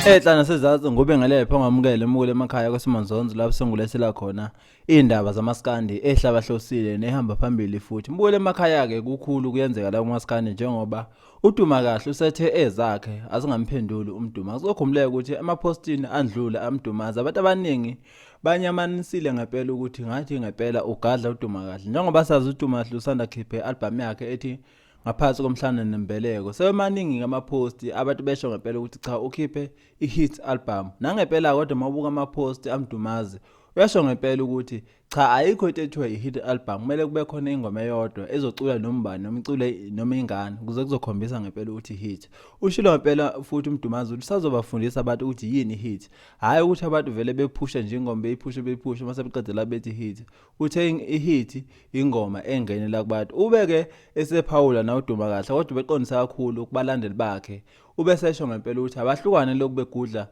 Ehlana sezazi ngobe ngalepha ngamukele emukule emakhaya kwaSimanzonzo lapho sengulethela khona indaba zamaskandi ehlabahlosile nehamba phambili futhi mbukele emakhaya ke kukhulu kuyenzeka la kumaskandi njengoba uduma kahle usethe ezakhe asingamphenduli umduma kuzokhumuleka ukuthi emapostini andlula amdumaza abantu abaningi banyamanisile ngempela ukuthi ngathi ngempela ugadla uduma kahle njengoba sazi uduma kahle usanda khiphe album yakhe ethi ngaphansi komhlana nembeleko sewemaningi ngamaposti abantu besho ngempela ukuthi cha ukhiphe ihit album nangempela kodwa mawubuka amaposti amdumazi uyasho ngempela ukuthi cha ayikho into ethiwa ihit album kumele kube khona ingoma eyodwa ezocula nombani nomcule noma ingane kuze kuzokhombisa ngempela ukuthi hit ushilo ngempela futhi umdumazi usazobafundisa abantu ukuthi yini hit hayi ukuthi abantu vele bephusha nje ingoma beyiphusha mase beqedela bethi hit uthe ihit ingoma engenela kubantu ubeke esephawula na uduma kahle kodwa beqondisa kakhulu kubalandeli bakhe ubesesho ngempela ukuthi abahlukane lokubegudla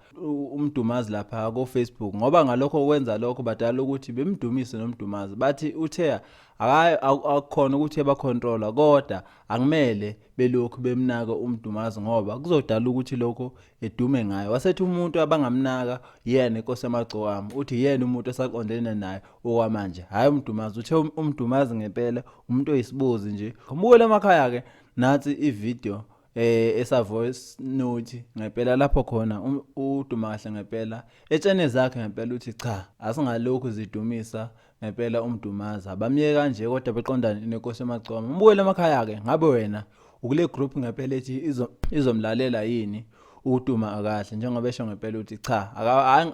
umdumazi lapha ko Facebook ngoba ngalokho kwenza lokho badala ukuthi bemdumise nomdumazi bathi uthe akukhona ukuthi yabacontrola kodwa akumele belokhu bemnaka umdumazi ngoba kuzodala ukuthi lokho edume ngayo wasethi umuntu abangamnaka yena inkosi emagcokama uthi yena umuntu esaqondene naye okwamanje hayi umdumazi uthe umdumazi ngempela umuntu oyisibozi nje khumukela emakhaya ke nathi ivideo esa voice note ngempela lapho khona uduma kahle ngempela etshene zakhe ngempela uthi cha asingalokhu zidumisa ngempela umdumaza bamiyeka kanje kodwa beqondana nenkosi emagcoma mbukele emakhaya ke ngabe wena ukule group ngempela ethi izomlalela yini uduma akahle njengoba esho ngempela uthi cha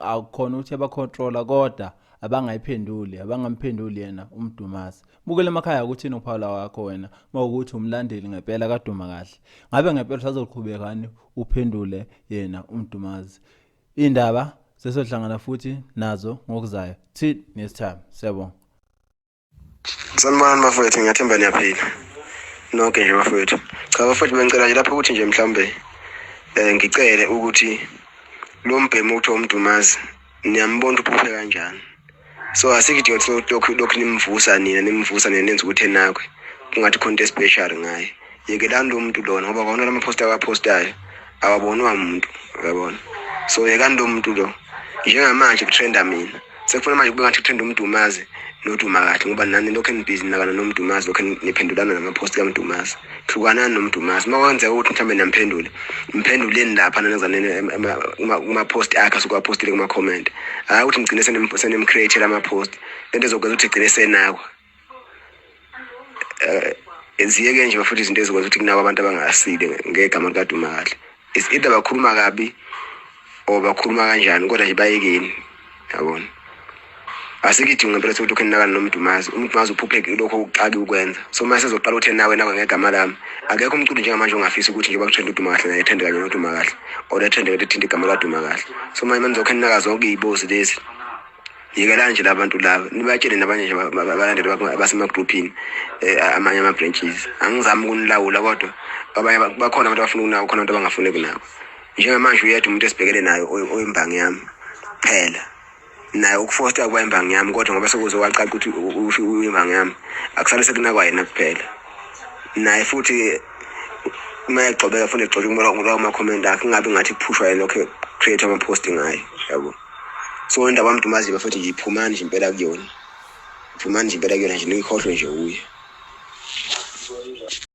akukhona ukuthi abacontroller kodwa abangamphenduli yena umdumazi bukele emakhaya ukuthi uphawula wakho wena mawukuthi umlandeli ngempela kaduma kahle ngabe ngempela sazoqhubekani uphendule yena umdumazi indaba sesohlangana futhi nazo ngokuzayo thi next time siyabonga sanibona bafowethu ngiyathemba niyaphila nonke nje bafowethu cha bafowethu bengicela nje lapho ukuthi nje mhlambe ngicele ukuthi lo mbhemu uthi umdumazi niyambona uphuphe kanjani so asikidinga ukuthi lokhu nimvusa nenza ukuthi enakwe kungathi khona into special ngaye yekelani lo muntu lona ngoba kwaona lamapost akapostayo awabonwa umuntu uyabona so yekani lo muntu lo njengamanje kutrenda mina sekufuna manje kube ngathi kutrenda umdumazi noduma kahle ngoba nani lokho enibhizi nakana nomdumazi lokho niphendulana namapost kaMdumazi hlukanani nomdumazi makwenzeka ukuthi mhlambe nimphenduleni lapha nanezanene kuma post akhe sokwapostile kuma comment hayi ukuthi ngigcine senemcreate ama post lento ezokwenza ukuthi igcine senakwa eziyeke nje bafuthi izinto ezokwenza ukuthi kunakwa abantu abangasile ngegama likaDuma kahle is either bakhuluma kabi o bakhuluma kanjani kodwa nje bayekeni yabona asikidinga ngempela ukuthi ukhenakana nomdumazi umdumazi uphupheke lokho uqaki ukwenza so mase ezoqala ukuthi nawe ngegama lami akekho umculi njengamanje ongafisa ukuthi nje bakuthenda uDuma kahle naye ethende kanye noDuma kahle olethendeka ukuthi thinta igama laDuma kahle so manje ngizokhenaka zonke izibozi lezi yekela nje labantu laba nibatshele nabanye nje abalandeli abasema groupini amanye ama branches angizami ukunilawula kodwa abanye bakhona abantu abafuna ukunaka khona abantu abangafuni kunako njengamanje uyedwa umuntu esibhekele nayo oyimbangi yami phela naye ukufosta kwayimbangi yami kodwa ngoba sekuzowacaca ukuthi uyimbangi yami akusale sekunakwa yena kuphela naye futhi uma egcobeka futhi egcobe kuma comment akhe ingabe ngathi kuphushwa yena lokho create ama posting ngayo yabo so indaba kaMdumazi bafuthi nje iphumani nje impela kuyona nje nikhohlwe nje uye